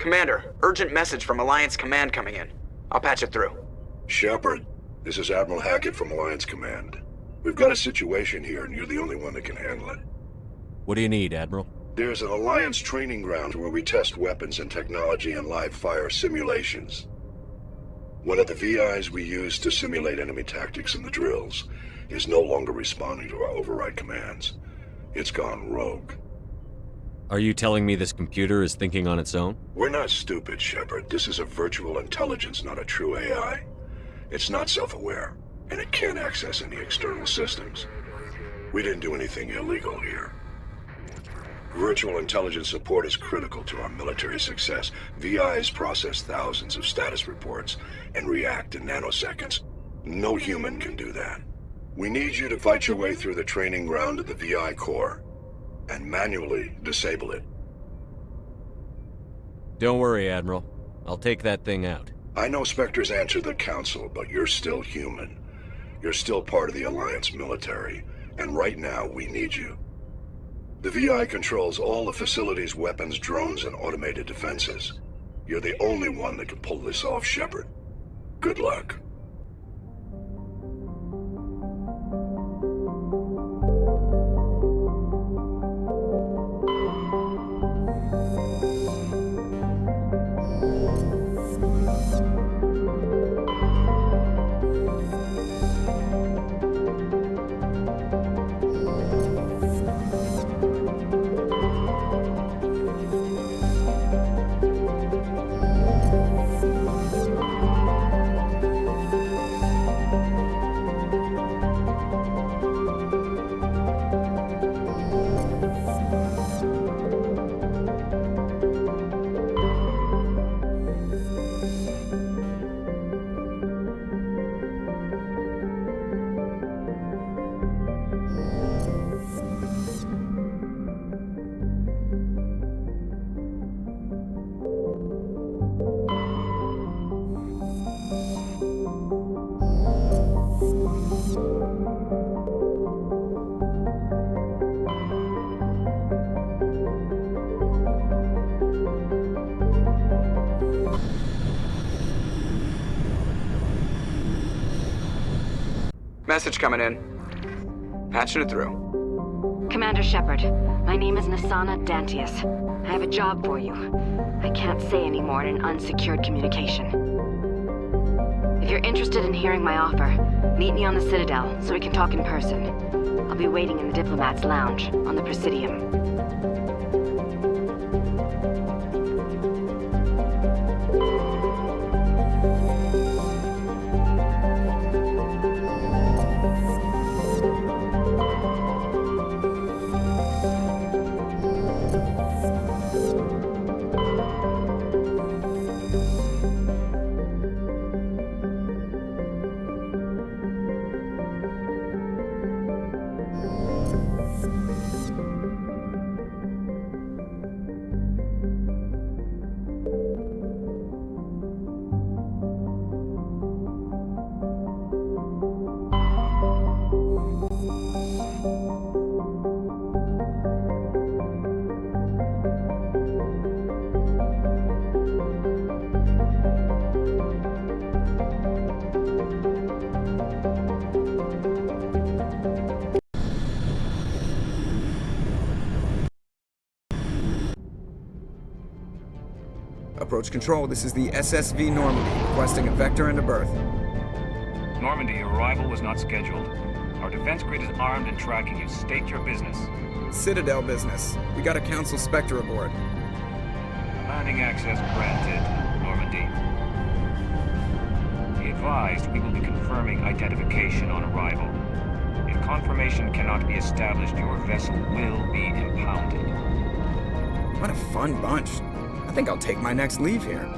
Commander, urgent message from Alliance Command coming in. I'll patch it through. Shepard, this is Admiral Hackett from Alliance Command. We've got a situation here, and you're the only one that can handle it. What do you need, Admiral? There's an Alliance training ground where we test weapons and technology in live fire simulations. One of the VIs we use to simulate enemy tactics in the drills is no longer responding to our override commands. It's gone rogue. Are you telling me this computer is thinking on its own? We're not stupid, Shepard. This is a virtual intelligence, not a true AI. It's not self-aware, and it can't access any external systems. We didn't do anything illegal here. Virtual intelligence support is critical to our military success. VIs process thousands of status reports and react in nanoseconds. No human can do that. We need you to fight your way through the training ground of the VI core and manually disable it. Don't worry, Admiral. I'll take that thing out. I know Spectres answer the Council, but you're still human. You're still part of the Alliance military, and right now we need you. The VI controls all the facility's weapons, drones, and automated defenses. You're the only one that can pull this off, Shepard. Good luck. Message coming in. Patching it through. Commander Shepard, my name is Nassana Dantius. I have a job for you. I can't say any more in an unsecured communication. If you're interested in hearing my offer, meet me on the Citadel so we can talk in person. I'll be waiting in the Diplomat's Lounge on the Presidium. Approach control, this is the SSV Normandy, requesting a vector and a berth. Normandy, your arrival was not scheduled. Our defense grid is armed and tracking you. State your business. Citadel business. We got a Council Spectre aboard. Landing access granted, Normandy. 15th. Be advised, we will be confirming identification on arrival. If confirmation cannot be established, your vessel will be impounded. What a fun bunch. I think I'll take my next leave here.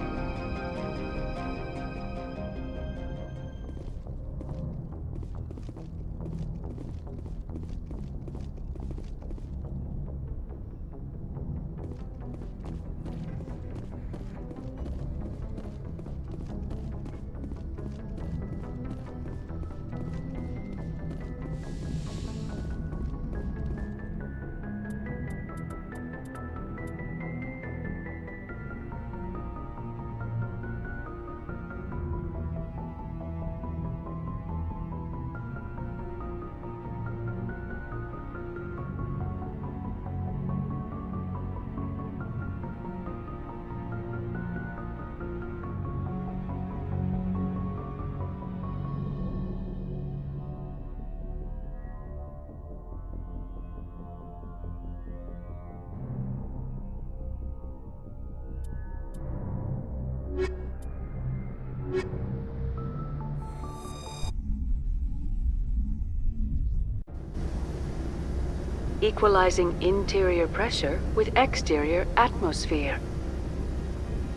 Equalizing interior pressure with exterior atmosphere.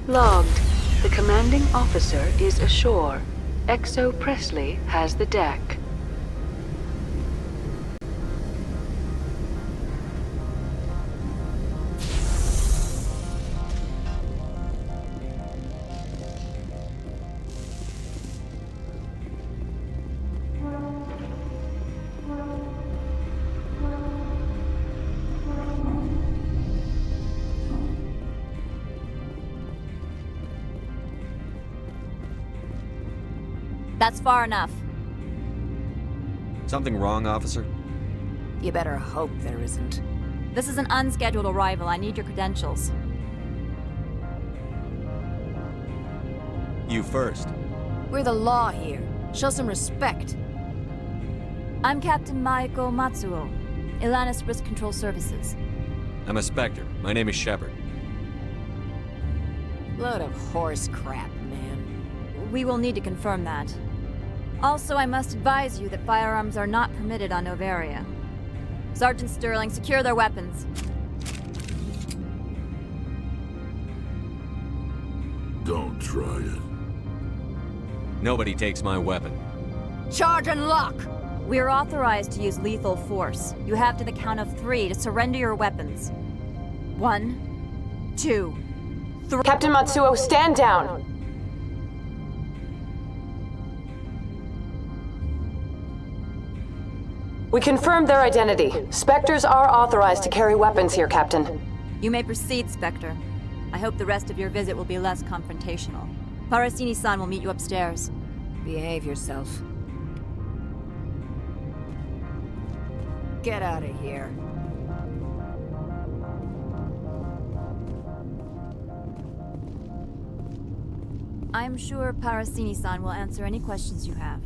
Logged. The commanding officer is ashore. Exo Presley has the deck. That's far enough. Something wrong, officer? You better hope there isn't. This is an unscheduled arrival. I need your credentials. You first. We're the law here. Show some respect. I'm Captain Maiko Matsuo, Ilanis Risk Control Services. I'm a Spectre. My name is Shepard. Load of horse crap, man. We will need to confirm that. Also, I must advise you that firearms are not permitted on Noveria. Sergeant Sterling, secure their weapons. Don't try it. Nobody takes my weapon. Charge and lock! We are authorized to use lethal force. You have to the count of 3 to surrender your weapons. 1, 2, 3. Captain Matsuo, stand down! We confirmed their identity. Spectres are authorized to carry weapons here, Captain. You may proceed, Spectre. I hope the rest of your visit will be less confrontational. Parasini-san will meet you upstairs. Behave yourself. Get out of here. I'm sure Parasini-san will answer any questions you have.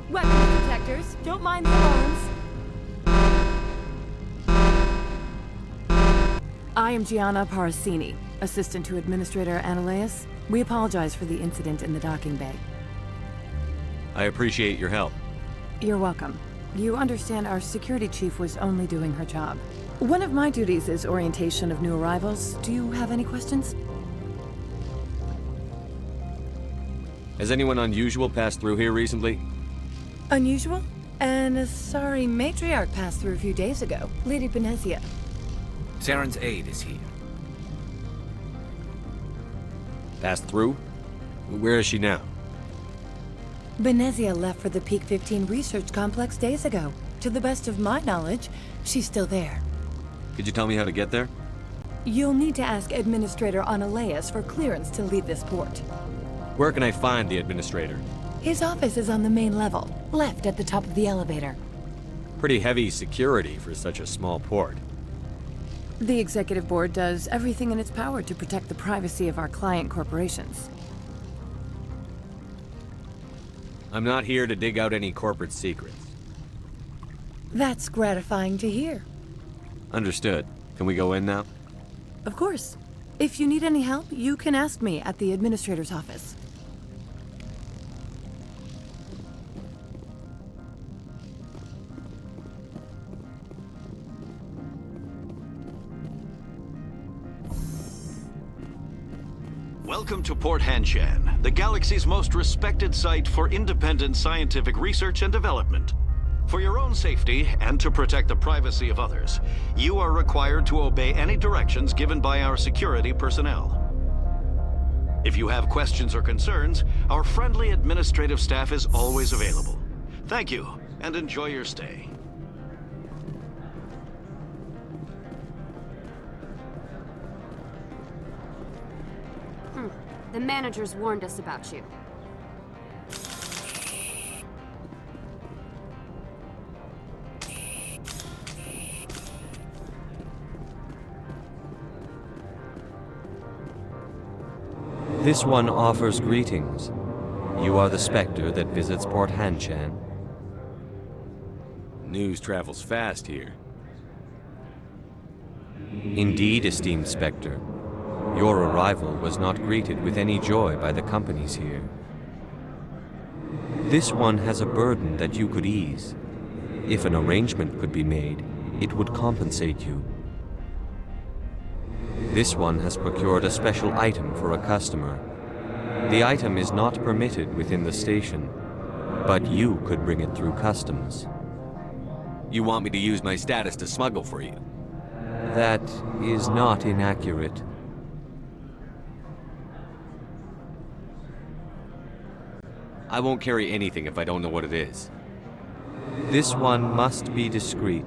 Weapons detectors. Don't mind the alarms. I am Gianna Parasini, assistant to Administrator Ananias. We apologize for the incident in the docking bay. I appreciate your help. You're welcome. You understand our security chief was only doing her job. One of my duties is orientation of new arrivals. Do you have any questions? Has anyone unusual passed through here recently? Unusual? And a sorry matriarch passed through a few days ago, Lady Benezia. Saren's aide is here. Passed through? Where is she now? Benezia left for the Peak 15 research complex days ago. To the best of my knowledge, she's still there. Could you tell me how to get there? You'll need to ask Administrator Analeas for clearance to leave this port. Where can I find the administrator? His office is on the main level, left at the top of the elevator. Pretty heavy security for such a small port. The Executive Board does everything in its power to protect the privacy of our client corporations. I'm not here to dig out any corporate secrets. That's gratifying to hear. Understood. Can we go in now? Of course. If you need any help, you can ask me at the Administrator's office. Welcome to Port Hanshan, the galaxy's most respected site for independent scientific research and development. For your own safety and to protect the privacy of others, you are required to obey any directions given by our security personnel. If you have questions or concerns, our friendly administrative staff is always available. Thank you, and enjoy your stay. The managers warned us about you. This one offers greetings. You are the Spectre that visits Port Hanshan. News travels fast here. Indeed, esteemed Spectre. Your arrival was not greeted with any joy by the companies here. This one has a burden that you could ease. If an arrangement could be made, it would compensate you. This one has procured a special item for a customer. The item is not permitted within the station, but you could bring it through customs. You want me to use my status to smuggle for you? That is not inaccurate. I won't carry anything if I don't know what it is. This one must be discreet.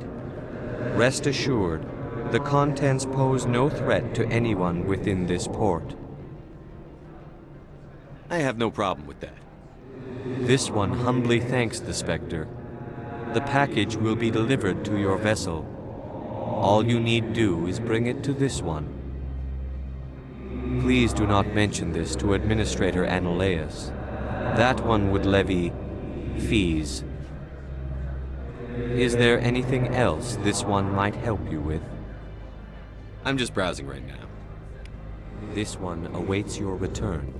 Rest assured, the contents pose no threat to anyone within this port. I have no problem with that. This one humbly thanks the Spectre. The package will be delivered to your vessel. All you need do is bring it to this one. Please do not mention this to Administrator Analeas. That one would levy fees. Is there anything else this one might help you with? I'm just browsing right now. This one awaits your return.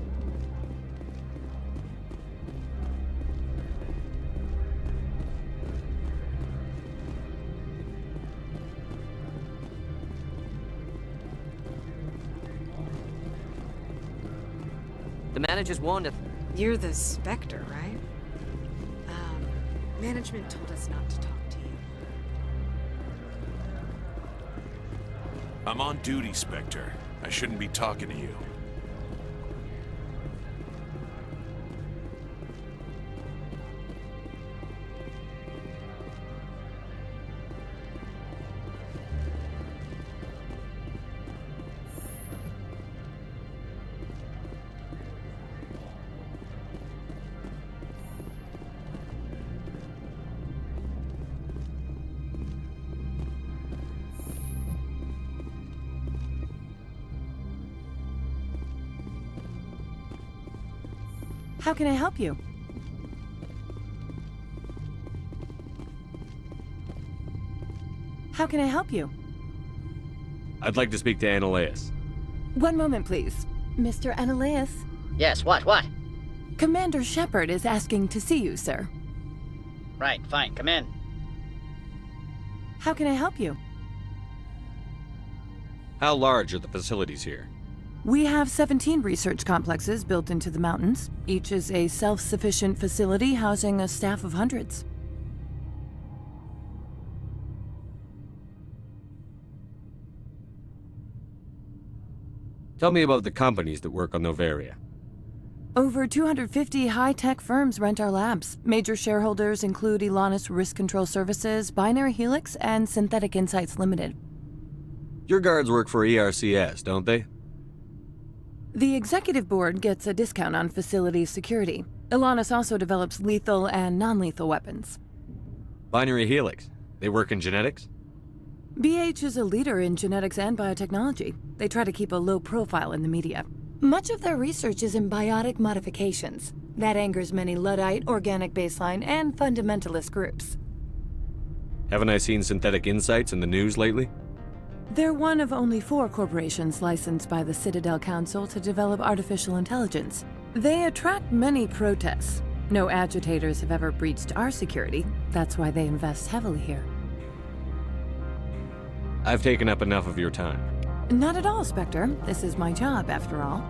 The managers warned us. You're the Spectre, right? Management told us not to talk to you. I'm on duty, Spectre. I shouldn't be talking to you. How can I help you? How can I help you? I'd like to speak to Analeas. One moment, please. Mr. Analeas? Yes, what? Commander Shepard is asking to see you, sir. Right, fine, come in. How can I help you? How large are the facilities here? We have 17 research complexes built into the mountains. Each is a self-sufficient facility housing a staff of hundreds. Tell me about the companies that work on Noveria. Over 250 high-tech firms rent our labs. Major shareholders include Elanus Risk Control Services, Binary Helix, and Synthetic Insights Limited. Your guards work for ERCS, don't they? The executive board gets a discount on facility security. Elanus also develops lethal and non-lethal weapons. Binary Helix. They work in genetics? BH is a leader in genetics and biotechnology. They try to keep a low profile in the media. Much of their research is in biotic modifications. That angers many Luddite, organic baseline, and fundamentalist groups. Haven't I seen Synthetic Insights in the news lately? They're one of only 4 corporations licensed by the Citadel Council to develop artificial intelligence. They attract many protests. No agitators have ever breached our security. That's why they invest heavily here. I've taken up enough of your time. Not at all, Spectre. This is my job, after all.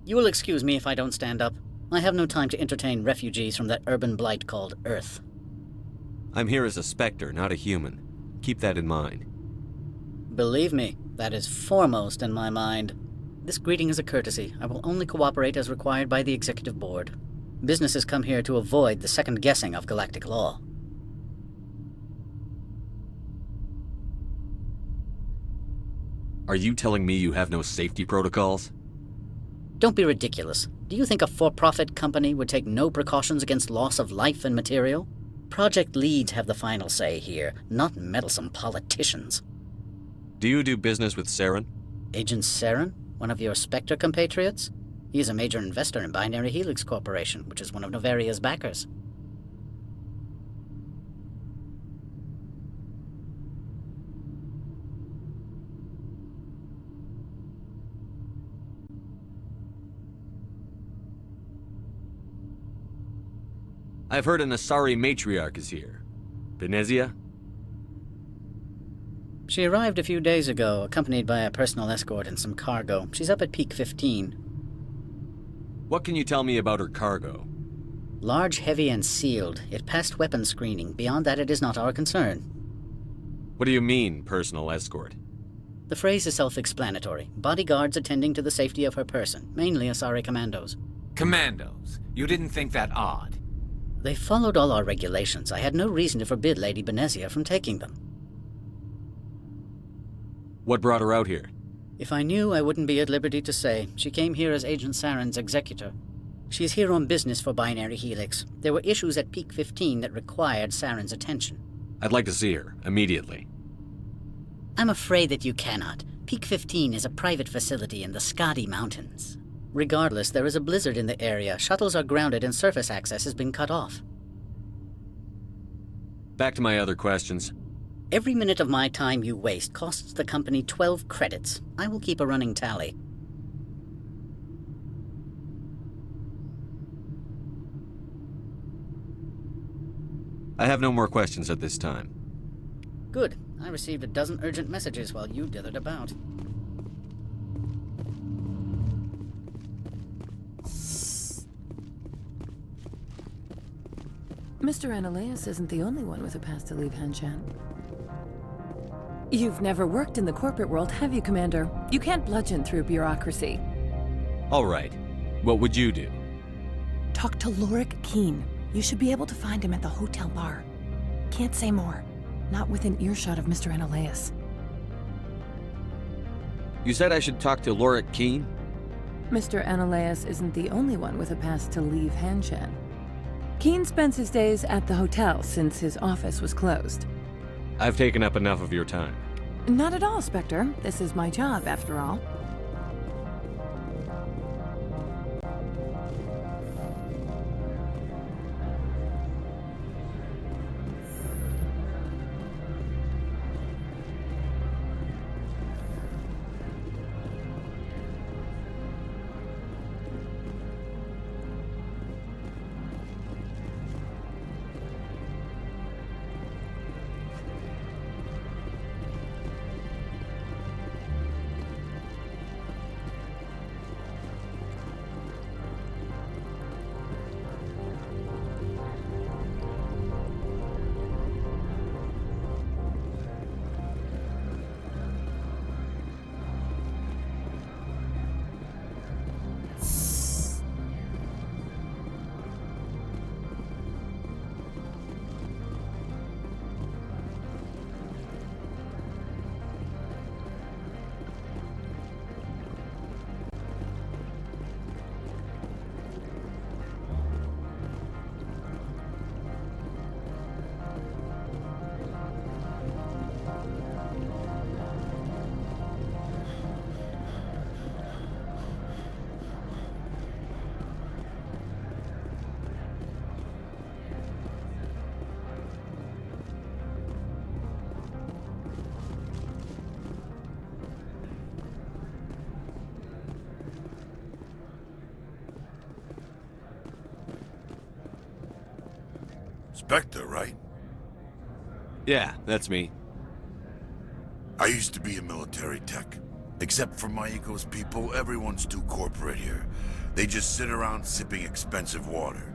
You will excuse me if I don't stand up. I have no time to entertain refugees from that urban blight called Earth. I'm here as a Spectre, not a human. Keep that in mind. Believe me, that is foremost in my mind. This greeting is a courtesy. I will only cooperate as required by the Executive Board. Businesses come here to avoid the second guessing of galactic law. Are you telling me you have no safety protocols? Don't be ridiculous. Do you think a for-profit company would take no precautions against loss of life and material? Project leads have the final say here, not meddlesome politicians. Do you do business with Saren? Agent Saren? One of your Spectre compatriots? He is a major investor in Binary Helix Corporation, which is one of Noveria's backers. I've heard an Asari matriarch is here. Benezia? She arrived a few days ago, accompanied by a personal escort and some cargo. She's up at Peak 15. What can you tell me about her cargo? Large, heavy, and sealed. It passed weapons screening. Beyond that, it is not our concern. What do you mean, personal escort? The phrase is self-explanatory. Bodyguards attending to the safety of her person, mainly Asari commandos. Commandos? You didn't think that odd? They followed all our regulations. I had no reason to forbid Lady Benezia from taking them. What brought her out here? If I knew, I wouldn't be at liberty to say. She came here as Agent Saren's executor. She is here on business for Binary Helix. There were issues at Peak 15 that required Saren's attention. I'd like to see her, immediately. I'm afraid that you cannot. Peak 15 is a private facility in the Skadi Mountains. Regardless, there is a blizzard in the area. Shuttles are grounded and surface access has been cut off. Back to my other questions. Every minute of my time you waste costs the company 12 credits. I will keep a running tally. I have no more questions at this time. Good. I received a dozen urgent messages while you dithered about. Mr. Analeas isn't the only one with a pass to leave Hanshan. You've never worked in the corporate world, have you, Commander? You can't bludgeon through bureaucracy. All right. What would you do? Talk to Lorik Keen. You should be able to find him at the hotel bar. Can't say more. Not within earshot of Mr. Analeas. You said I should talk to Lorik Keen? Mr. Analeas isn't the only one with a pass to leave Hanshan. Keen spends his days at the hotel since his office was closed. I've taken up enough of your time. Not at all, Spectre. This is my job, after all. Spectre, right? Yeah, that's me. I used to be a military tech. Except for my Eco's people, everyone's too corporate here. They just sit around sipping expensive water.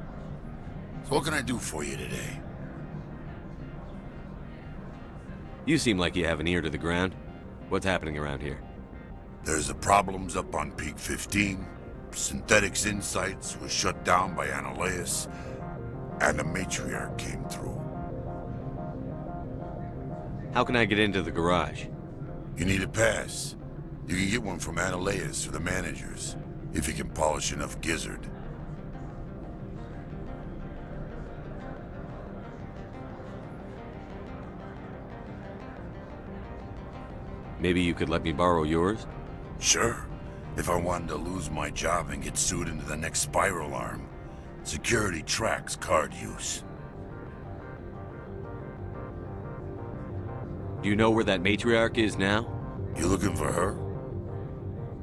So what can I do for you today? You seem like you have an ear to the ground. What's happening around here? There's the problems up on Peak 15. Synthetics Insights was shut down by Analeus. And the Matriarch came through. How can I get into the garage? You need a pass. You can get one from Analeus or the managers, if you can polish enough gizzard. Maybe you could let me borrow yours? Sure. If I wanted to lose my job and get sued into the next spiral arm. Security tracks card use. Do you know where that matriarch is now? You looking for her?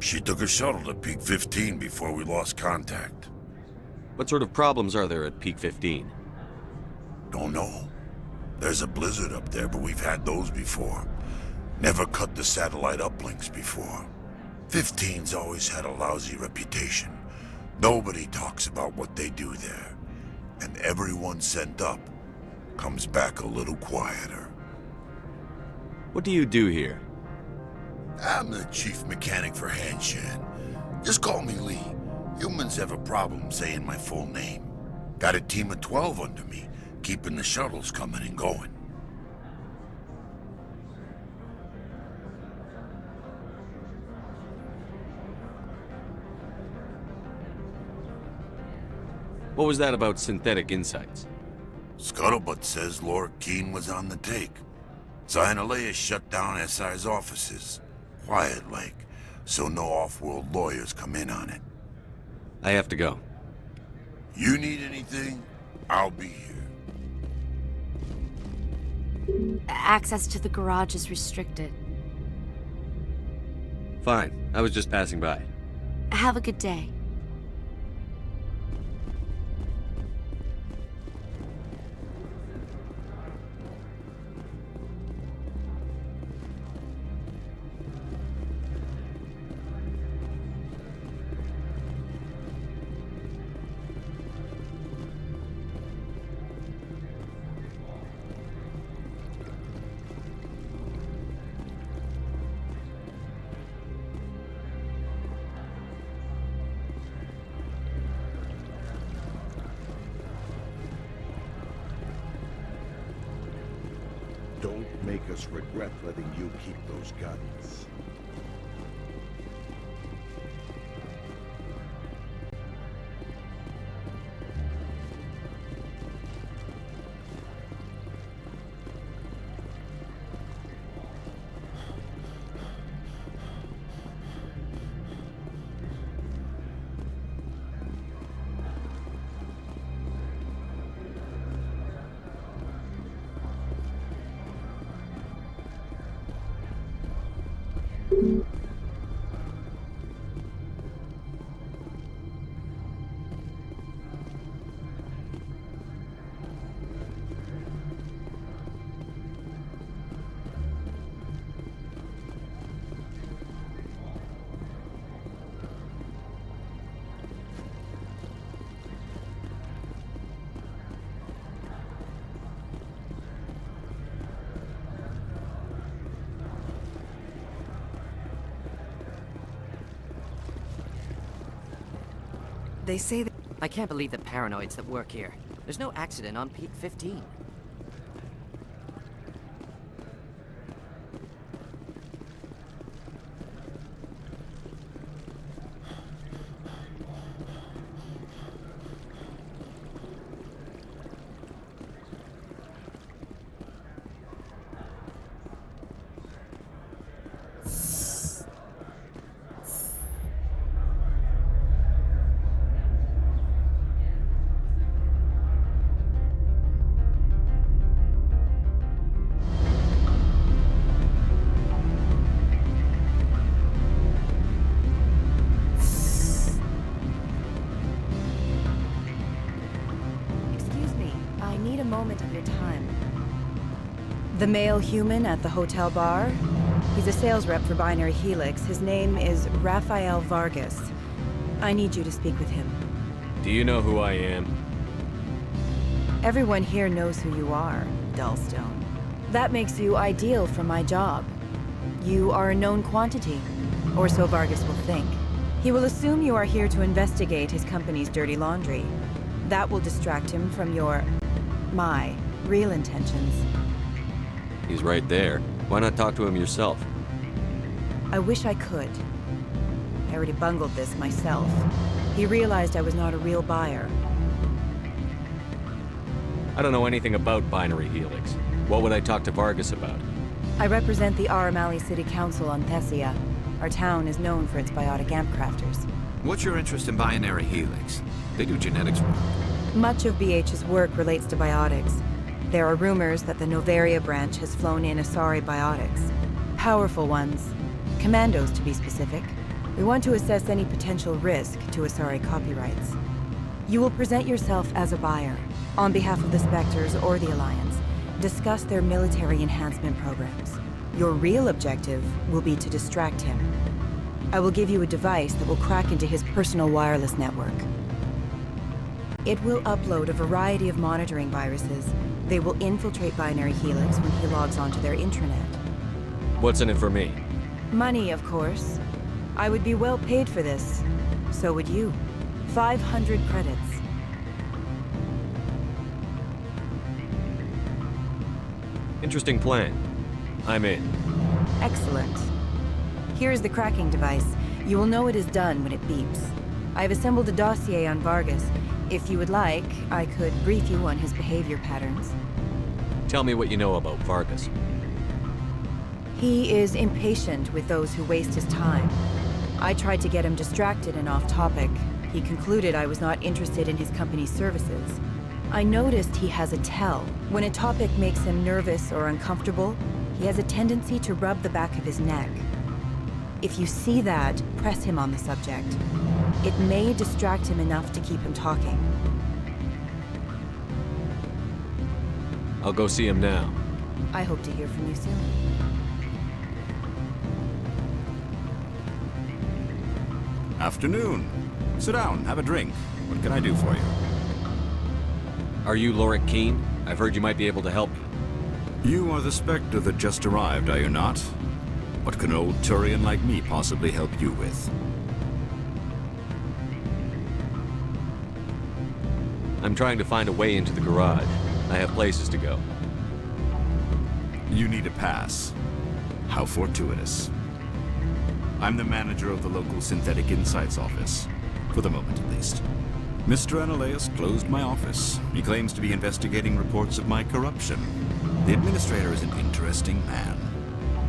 She took a shuttle to Peak 15 before we lost contact. What sort of problems are there at Peak 15? Don't know. There's a blizzard up there, but we've had those before. Never cut the satellite uplinks before. 15's always had a lousy reputation. Nobody talks about what they do there. And everyone sent up comes back a little quieter. What do you do here? I'm the chief mechanic for Hanshan. Just call me Lee. Humans have a problem saying my full name. Got a team of 12 under me, keeping the shuttles coming and going. What was that about Synthetic Insights? Scuttlebutt says Laura Keene was on the take. So Analeus shut down SI's offices. Quiet like, so no off-world lawyers come in on it. I have to go. You need anything? I'll be here. Access to the garage is restricted. Fine. I was just passing by. Have a good day. Don't make us regret letting you keep those guns. They say that... I can't believe the paranoids that work here. There's no accident on Peak 15. The male human at the hotel bar? He's a sales rep for Binary Helix. His name is Rafael Vargas. I need you to speak with him. Do you know who I am? Everyone here knows who you are, Dullstone. That makes you ideal for my job. You are a known quantity, or so Vargas will think. He will assume you are here to investigate his company's dirty laundry. That will distract him from my real intentions. He's right there. Why not talk to him yourself? I wish I could. I already bungled this myself. He realized I was not a real buyer. I don't know anything about Binary Helix. What would I talk to Vargas about? I represent the Aramali City Council on Thessia. Our town is known for its biotic amp crafters. What's your interest in Binary Helix? They do genetics work. Much of BH's work relates to biotics. There are rumors that the Noveria branch has flown in Asari biotics. Powerful ones. Commandos, to be specific. We want to assess any potential risk to Asari copyrights. You will present yourself as a buyer, on behalf of the Spectres or the Alliance. Discuss their military enhancement programs. Your real objective will be to distract him. I will give you a device that will crack into his personal wireless network. It will upload a variety of monitoring viruses. They will infiltrate Binary Helix when he logs onto their intranet. What's in it for me? Money, of course. I would be well paid for this. So would you. 500 credits. Interesting plan. I'm in. Excellent. Here is the cracking device. You will know it is done when it beeps. I've assembled a dossier on Vargas. If you would like, I could brief you on his behavior patterns. Tell me what you know about Vargas. He is impatient with those who waste his time. I tried to get him distracted and off topic. He concluded I was not interested in his company's services. I noticed he has a tell. When a topic makes him nervous or uncomfortable, he has a tendency to rub the back of his neck. If you see that, press him on the subject. It may distract him enough to keep him talking. I'll go see him now. I hope to hear from you soon. Afternoon. Sit down, have a drink. What can I do for you? Are you Lorik Quiin? I've heard you might be able to help me. You are the Spectre that just arrived, are you not? What can an old Turian like me possibly help you with? I'm trying to find a way into the garage. I have places to go. You need a pass. How fortuitous. I'm the manager of the local Synthetic Insights office. For the moment, at least. Mr. Analeas closed my office. He claims to be investigating reports of my corruption. The administrator is an interesting man.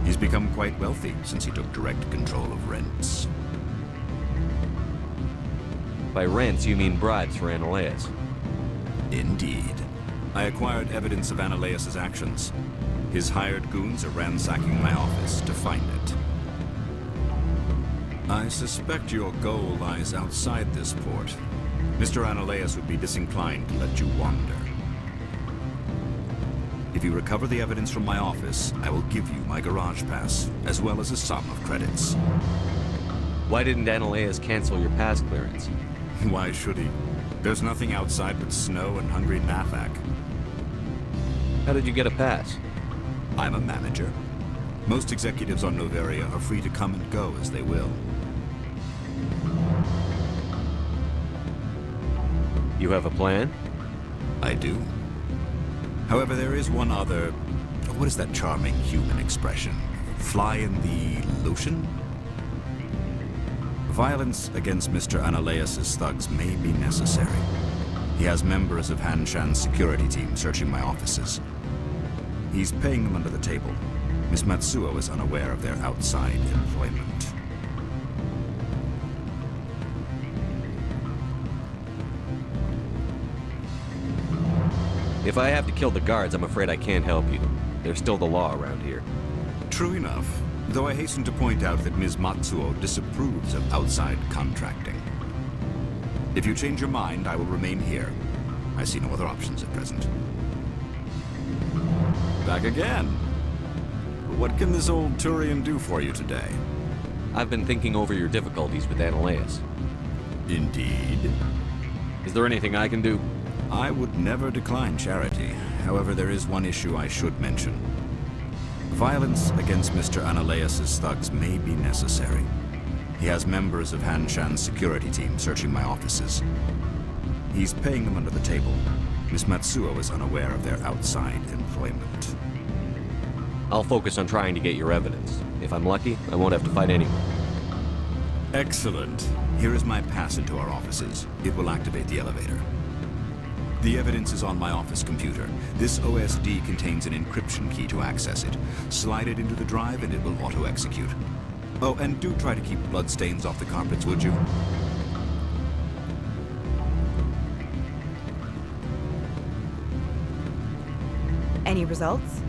He's become quite wealthy since he took direct control of rents. By rents, you mean bribes for Analeas? Indeed. I acquired evidence of Analeas' actions. His hired goons are ransacking my office to find it. I suspect your goal lies outside this port. Mr. Analeas would be disinclined to let you wander. If you recover the evidence from my office, I will give you my garage pass, as well as a sum of credits. Why didn't Analeas cancel your pass clearance? Why should he? There's nothing outside but snow and hungry Nathak. How did you get a pass? I'm a manager. Most executives on Noveria are free to come and go as they will. You have a plan? I do. However, there is one other... What is that charming human expression? Fly in the lotion? Violence against Mr. Analeas' thugs may be necessary. He has members of Hanshan's security team searching my offices. He's paying them under the table. Miss Matsuo is unaware of their outside employment. If I have to kill the guards, I'm afraid I can't help you. There's still the law around here. True enough, though I hasten to point out that Ms. Matsuo disapproves of outside contracting. If you change your mind, I will remain here. I see no other options at present. Back again. What can this old Turian do for you today? I've been thinking over your difficulties with Analeus. Indeed. Is there anything I can do? I would never decline charity. However, there is one issue I should mention. Violence against Mr. Analeus' thugs may be necessary. He has members of Hanshan's security team searching my offices. He's paying them under the table. Miss Matsuo is unaware of their outside employment. I'll focus on trying to get your evidence. If I'm lucky, I won't have to fight anyone. Excellent. Here is my pass into our offices. It will activate the elevator. The evidence is on my office computer. This OSD contains an encryption key to access it. Slide it into the drive and it will auto-execute. Oh, and do try to keep bloodstains off the carpets, would you? Any results?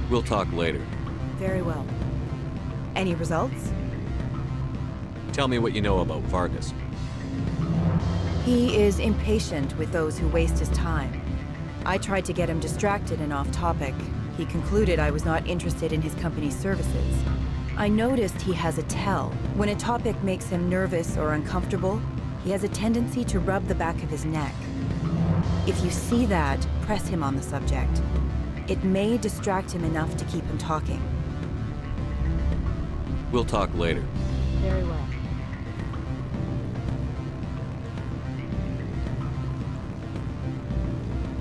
We'll talk later. Very well. Any results? Tell me what you know about Vargas. He is impatient with those who waste his time. I tried to get him distracted and off topic. He concluded I was not interested in his company's services. I noticed he has a tell. When a topic makes him nervous or uncomfortable, he has a tendency to rub the back of his neck. If you see that, press him on the subject. It may distract him enough to keep him talking. We'll talk later. Very well.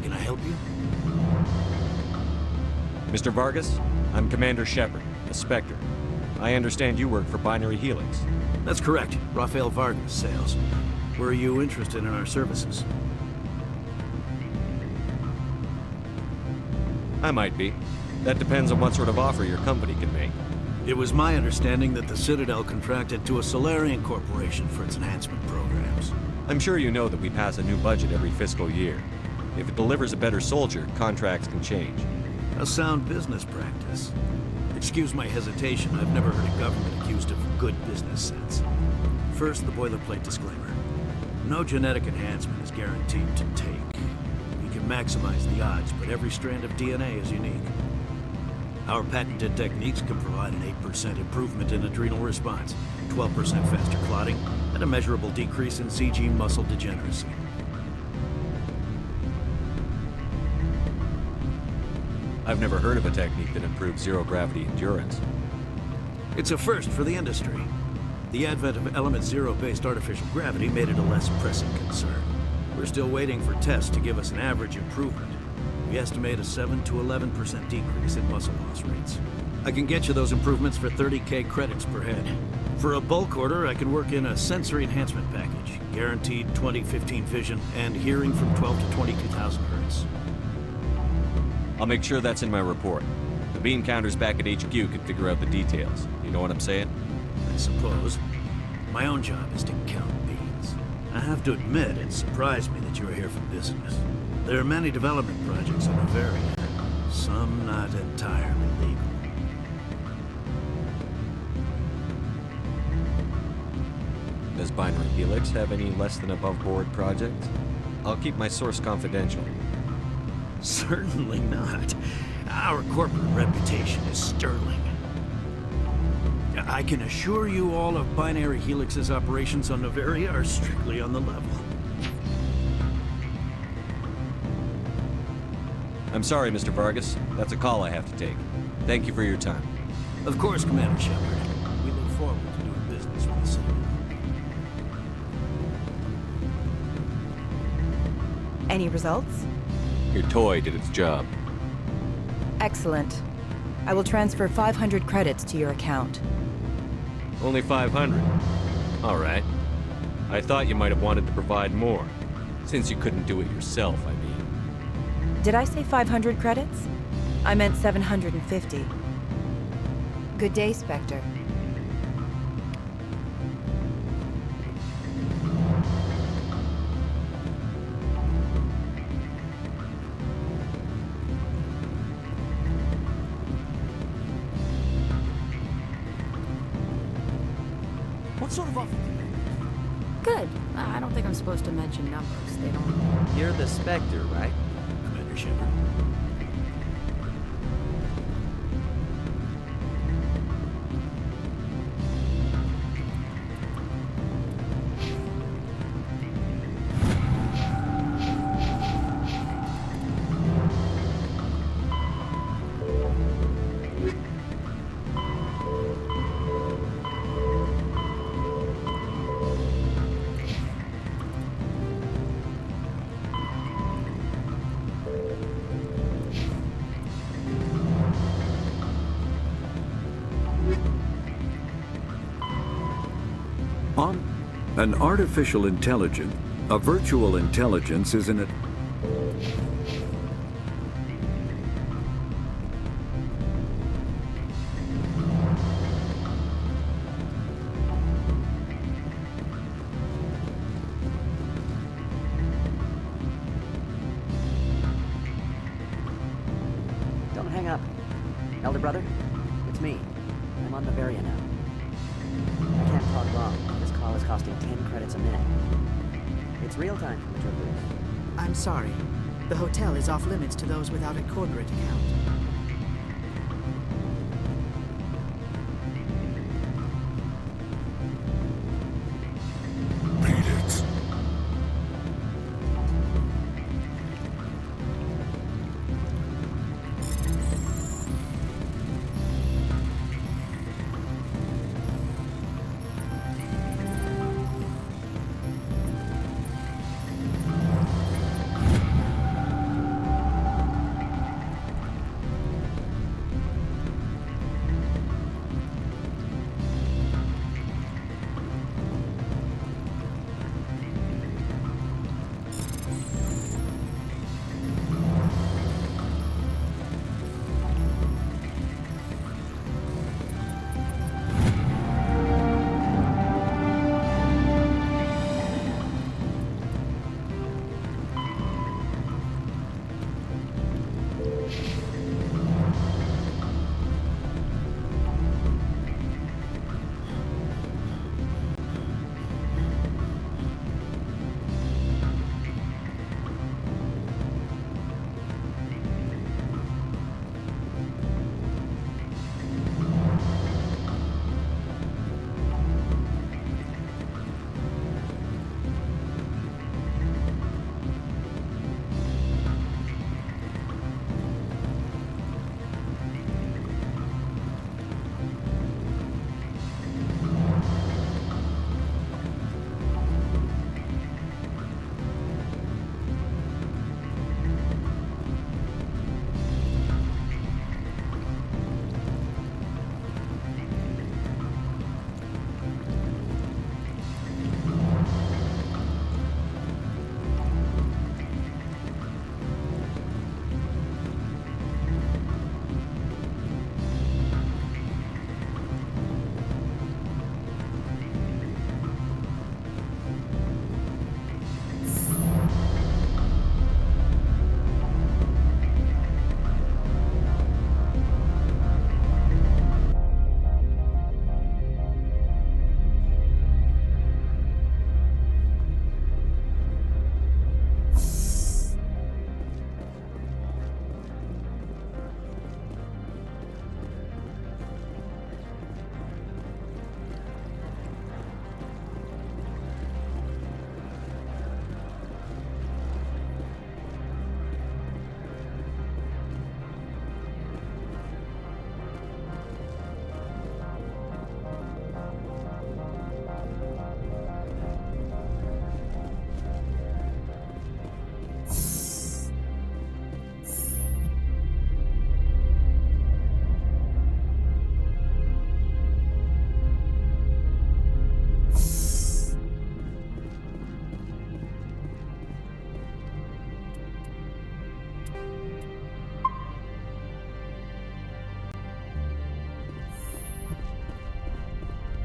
Can I help you? Mr. Vargas, I'm Commander Shepard, a Spectre. I understand you work for Binary Helix. That's correct. Rafael Vargas, sales. Were you interested in our services? I might be. That depends on what sort of offer your company can make. It was my understanding that the Citadel contracted to a Solarian corporation for its enhancement programs. I'm sure you know that we pass a new budget every fiscal year. If it delivers a better soldier, contracts can change. A sound business practice. Excuse my hesitation, I've never heard a government accused of good business sense. First, the boilerplate disclaimer. No genetic enhancement is guaranteed to take. We can maximize the odds, but every strand of DNA is unique. Our patented techniques can provide an 8% improvement in adrenal response, 12% faster clotting, and a measurable decrease in CG muscle degeneracy. I've never heard of a technique that improves zero-gravity endurance. It's a first for the industry. The advent of Element Zero-based artificial gravity made it a less pressing concern. We're still waiting for tests to give us an average improvement. We estimate a 7 to 11% decrease in muscle loss rates. I can get you those improvements for 30K credits per head. For a bulk order, I can work in a sensory enhancement package, guaranteed 20/15 vision, and hearing from 12 to 22,000 hertz. I'll make sure that's in my report. The bean counters back at HQ can figure out the details. You know what I'm saying? I suppose. My own job is to count beans. I have to admit, it surprised me that you were here for business. There are many development projects in Noveria, some not entirely legal. Does Binary Helix have any less than above board projects? I'll keep my source confidential. Certainly not. Our corporate reputation is sterling. I can assure you all of Binary Helix's operations on Noveria are strictly on the level. I'm sorry, Mr. Vargas. That's a call I have to take. Thank you for your time. Of course, Commander Shepard. We look forward to doing business with the Citadel. Any results? Your toy did its job. Excellent. I will transfer 500 credits to your account. Only 500. All right. I thought you might have wanted to provide more. Since you couldn't do it yourself, I mean. Did I say 500 credits? I meant 750. Good day, Spectre. What sort of offer? Good. I don't think I'm supposed to mention numbers. They don't... You're the Spectre, right? Commander Shepard. An artificial intelligence, a virtual intelligence, is an... Don't hang up. Elder brother, it's me. I'm on Noveria now. I can't talk long. This call is costing 10 credits a minute. It's real time for Metropolis. I'm sorry. The hotel is off limits to those without a corporate account.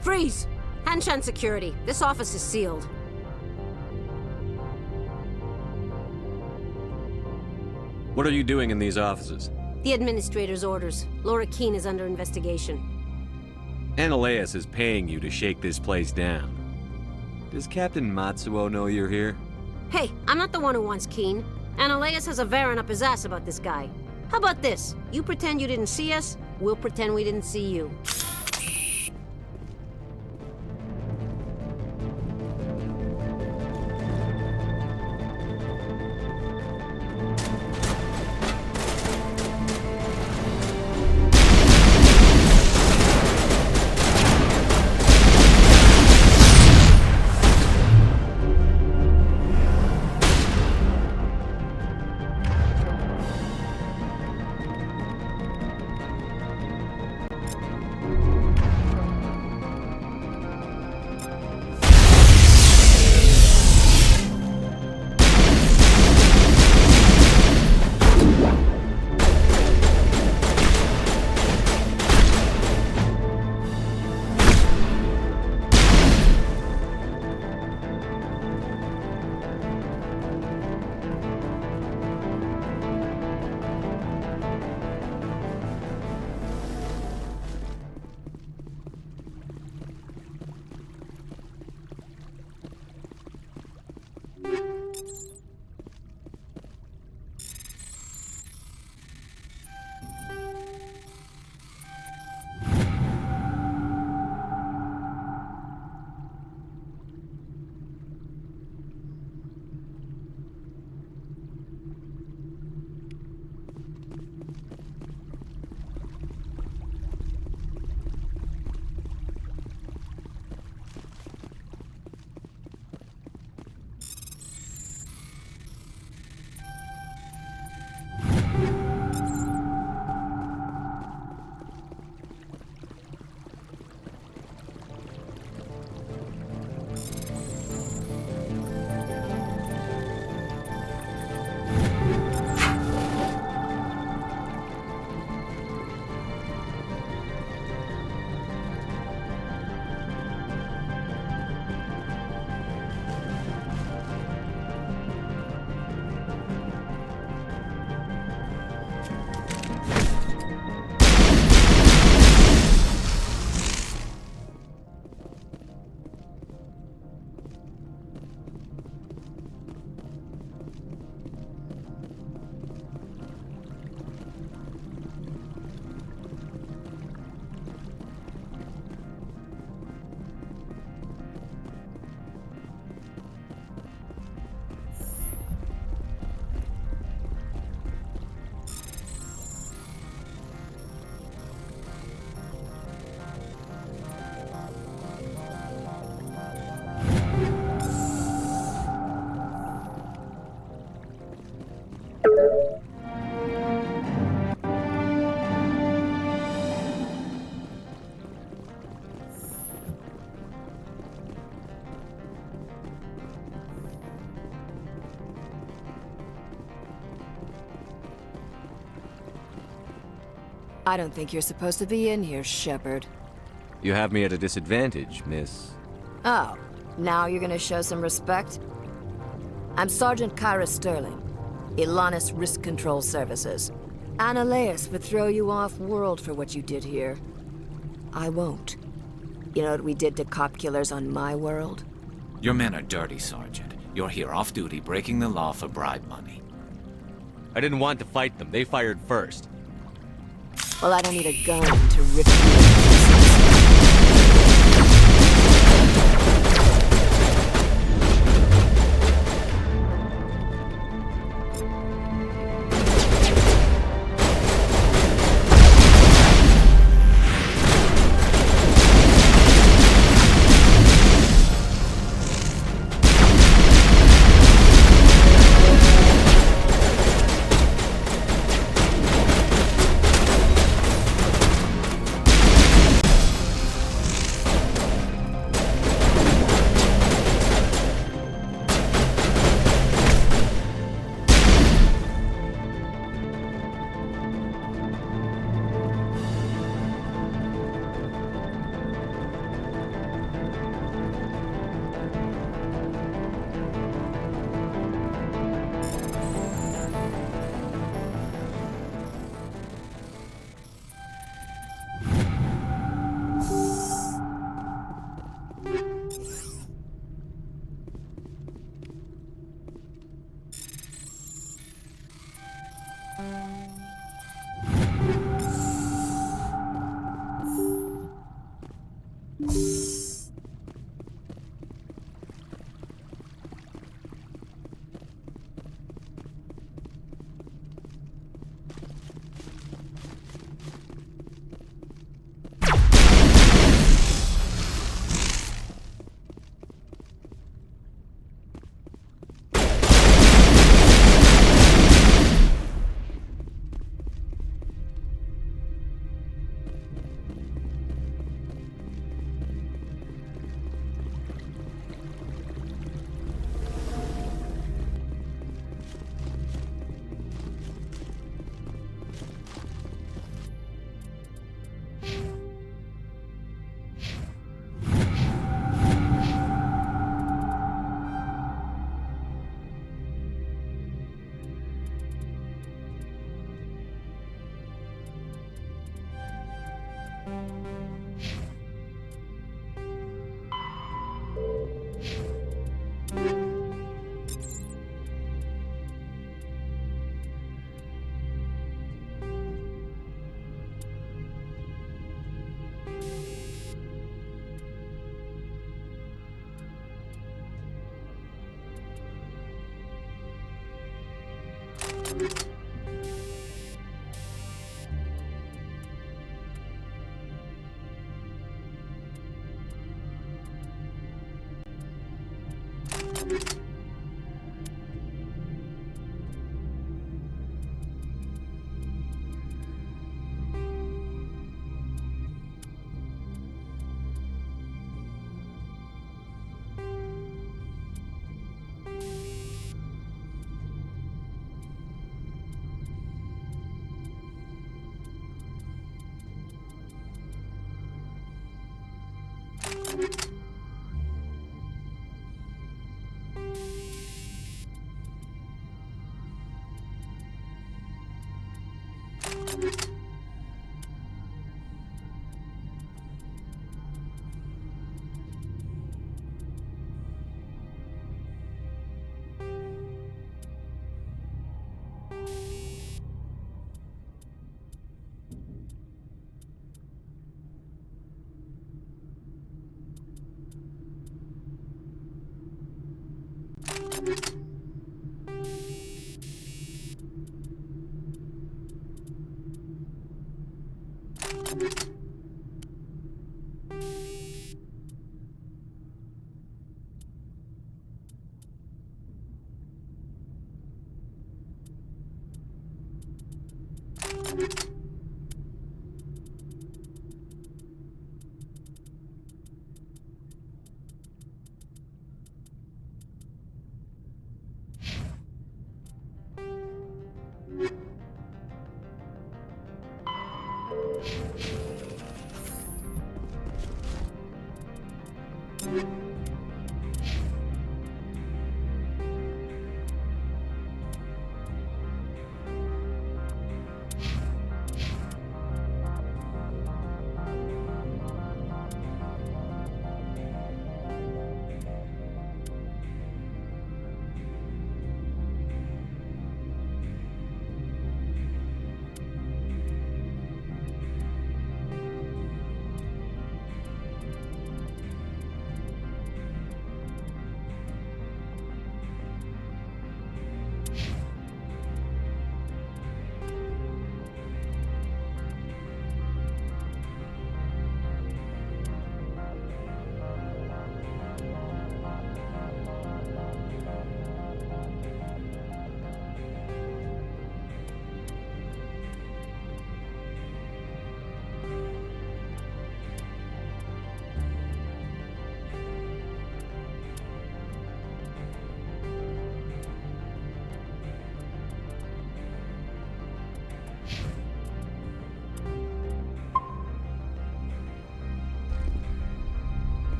Freeze! Hanshan Security. This office is sealed. What are you doing in these offices? The administrator's orders. Laura Keene is under investigation. Ananias is paying you to shake this place down. Does Captain Matsuo know you're here? Hey, I'm not the one who wants Keene. Ananias has a Varen up his ass about this guy. How about this? You pretend you didn't see us, we'll pretend we didn't see you. I don't think you're supposed to be in here, Shepard. You have me at a disadvantage, miss. Oh, now you're gonna show some respect? I'm Sergeant Kyra Sterling, Ilanis Risk Control Services. Ananias would throw you off-world for what you did here. I won't. You know what we did to cop killers on my world? Your men are dirty, Sergeant. You're here off-duty, breaking the law for bribe money. I didn't want to fight them. They fired first. Well, I don't need a gun to rip you to pieces.